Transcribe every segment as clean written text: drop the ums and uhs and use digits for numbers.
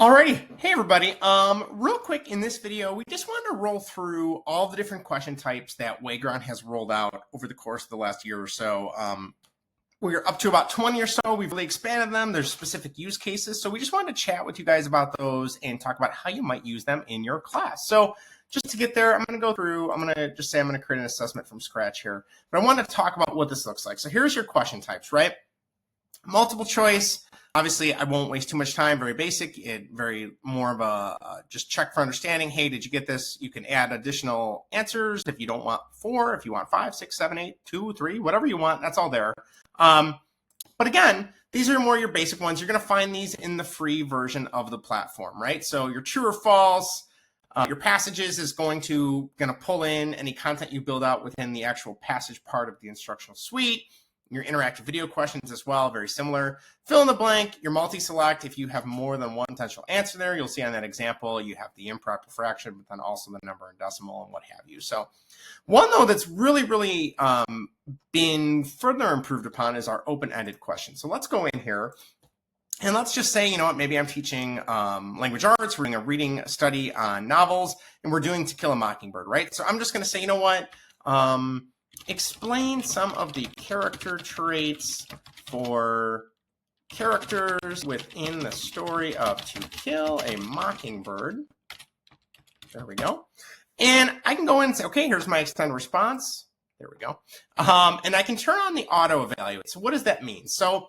Alrighty, hey everybody. Real quick in this video, we just wanted to roll through all the different question types that Wayground has rolled out over the course of the last year or so. We're up to about 20 or so. We've really expanded them. There's specific use cases. So we just wanted to chat with you guys about those and talk about how you might use them in your class. So just to get there, I'm going to go through, I'm going to create an assessment from scratch here. But I want to talk about what this looks like. So here's your question types, right? Multiple choice. Obviously, I won't waste too much time. Very basic. Very more of a just check for understanding. Hey, did you get this? You can add additional answers if you don't want 4, if you want 5, 6, 7, 8, 2, 3, whatever you want. That's all there. But again, these are more your basic ones. You're going to find these in the free version of the platform, right? So your true or false, your passages is going to pull in any content you build out within the actual passage part of the instructional suite. Your interactive video questions as well, very similar. Fill in the blank, your multi-select. If you have more than one potential answer there, you'll see on that example, you have the improper fraction, but then also the number and decimal and what have you. So one, though, that's really been further improved upon is our open-ended question. So let's go in here. And let's just say, you know what, maybe I'm teaching language arts, we're doing a reading study on novels, and we're doing To Kill a Mockingbird, right? So I'm just going to say, you know what, explain some of the character traits for characters within the story of To Kill a Mockingbird. There we go. And I can go in and say, okay, here's my extend response. There we go. And I can turn on the auto evaluate. So what does that mean? So,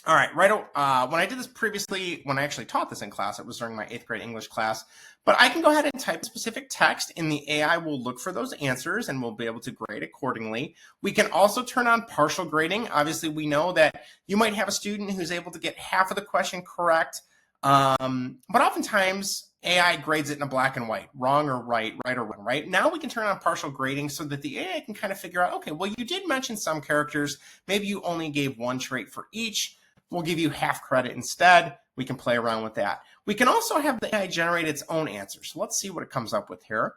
all right, when I did this previously, when I actually taught this in class, it was during my 8th grade English class. But I can go ahead and type specific text, and the AI will look for those answers, and we'll be able to grade accordingly. We can also turn on partial grading. Obviously, we know that you might have a student who's able to get half of the question correct, but oftentimes AI grades it in a black and white, wrong or right or wrong, right? Now we can turn on partial grading so that the AI can kind of figure out, okay, well, you did mention some characters. Maybe you only gave one trait for each. We'll give you half credit instead. We can play around with that. We can also have the AI generate its own answer. So let's see what it comes up with here.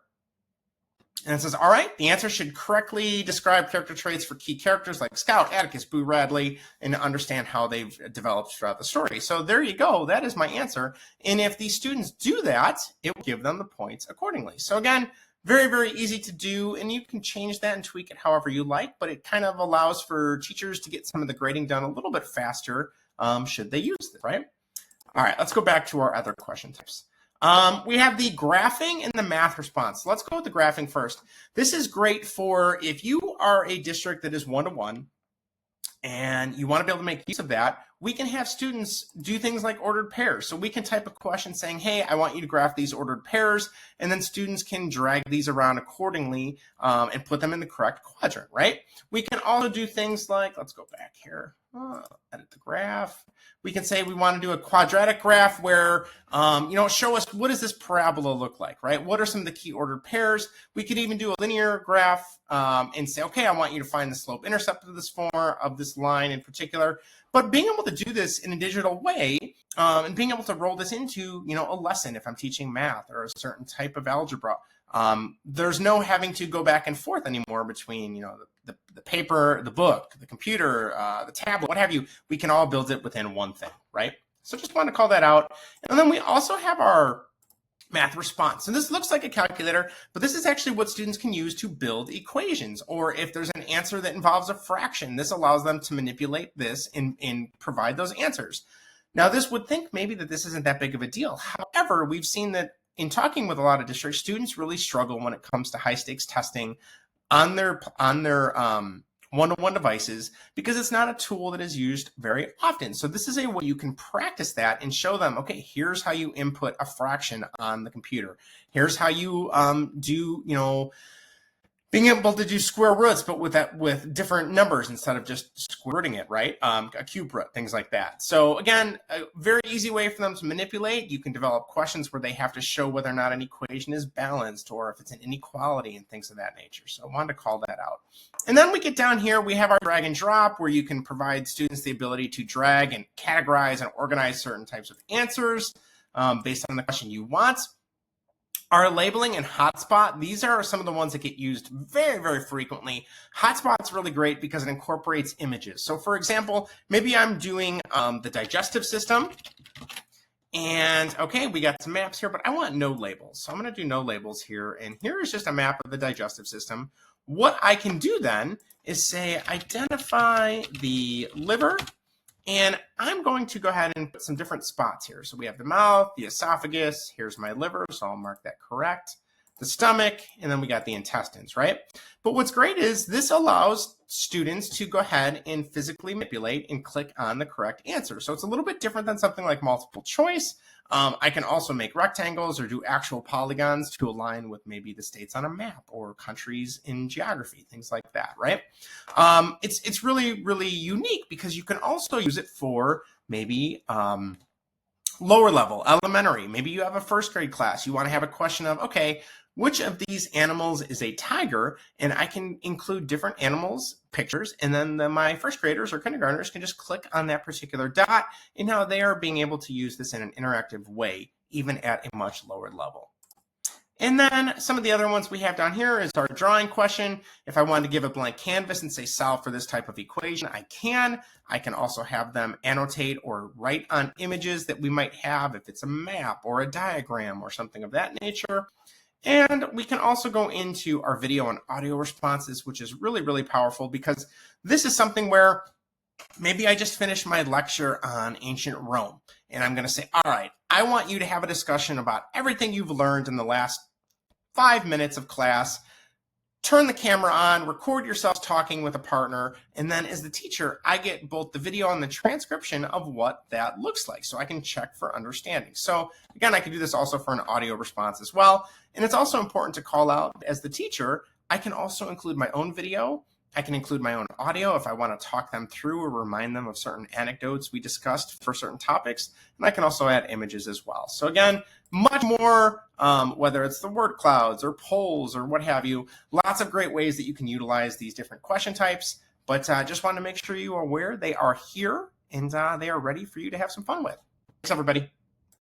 And it says, all right, the answer should correctly describe character traits for key characters like Scout, Atticus, Boo Radley, and understand how they've developed throughout the story. So there you go. That is my answer. And if these students do that, it will give them the points accordingly. So again, very easy to do, and you can change that and tweak it however you like, but it kind of allows for teachers to get some of the grading done a little bit faster should they use this, right? All right, let's go back to our other question types. We have the graphing and the math response. Let's go with the graphing first. This is great for if you are a district that is one-to-one and you want to be able to make use of that. We can have students do things like ordered pairs. So we can type a question saying, hey, I want you to graph these ordered pairs, and then students can drag these around accordingly and put them in the correct quadrant, right? We can also do things like, let's go back here, edit the graph. We can say we want to do a quadratic graph where, show us what does this parabola look like, right? What are some of the key ordered pairs? We could even do a linear graph and say, okay, I want you to find the slope-intercept of this form, of this line in particular. But being able to do this in a digital way and being able to roll this into, a lesson if I'm teaching math or a certain type of algebra, there's no having to go back and forth anymore between, the paper, the book, the computer, the tablet, what have you. We can all build it within one thing, right? So just want to call that out. And then we also have our math response. And this looks like a calculator, but this is actually what students can use to build equations. Or if there's an answer that involves a fraction, this allows them to manipulate this and provide those answers. Now, this would think maybe that this isn't that big of a deal. However, we've seen that in talking with a lot of districts, students really struggle when it comes to high stakes testing on their one-to-one devices because it's not a tool that is used very often. So this is a way you can practice that and show them, okay, here's how you input a fraction on the computer. Here's how you do, being able to do square roots, but with different numbers instead of just square rooting it, right? A cube root, things like that. So again, a very easy way for them to manipulate. You can develop questions where they have to show whether or not an equation is balanced or if it's an inequality and things of that nature. So I wanted to call that out. And then we get down here, we have our drag and drop where you can provide students the ability to drag and categorize and organize certain types of answers based on the question you want. Our labeling and hotspot, these are some of the ones that get used very frequently. Hotspot's really great because it incorporates images. So for example, maybe I'm doing the digestive system And okay, we got some maps here, but I want no labels. So I'm going to do no labels here. And here is just a map of the digestive system. What I can do then is say identify the liver. And I'm going to go ahead and put some different spots here. So we have the mouth, the esophagus, here's my liver, so I'll mark that correct. The stomach, and then we got the intestines, right? But what's great is this allows students to go ahead and physically manipulate and click on the correct answer. So it's a little bit different than something like multiple choice. I can also make rectangles or do actual polygons to align with maybe the states on a map or countries in geography, things like that, right? It's really, really unique because you can also use it for maybe lower level, elementary. Maybe you have a first grade class. You want to have a question of, okay, which of these animals is a tiger? And I can include different animals, pictures, and then my first graders or kindergartners can just click on that particular dot, and now they are being able to use this in an interactive way, even at a much lower level. And then some of the other ones we have down here is our drawing question. If I wanted to give a blank canvas and say solve for this type of equation, I can. I can also have them annotate or write on images that we might have if it's a map or a diagram or something of that nature. And we can also go into our video and audio responses, which is really, really powerful because this is something where maybe I just finished my lecture on ancient Rome and I'm going to say, all right, I want you to have a discussion about everything you've learned in the last 5 minutes of class. Turn the camera on, record yourself talking with a partner, and then as the teacher, I get both the video and the transcription of what that looks like, so I can check for understanding. So again, I can do this also for an audio response as well, and it's also important to call out as the teacher, I can also include my own video. I can include my own audio if I want to talk them through or remind them of certain anecdotes we discussed for certain topics. And I can also add images as well. So again, much more, whether it's the word clouds or polls or what have you, lots of great ways that you can utilize these different question types. But just want to make sure you are aware they are here and they are ready for you to have some fun with. Thanks, everybody.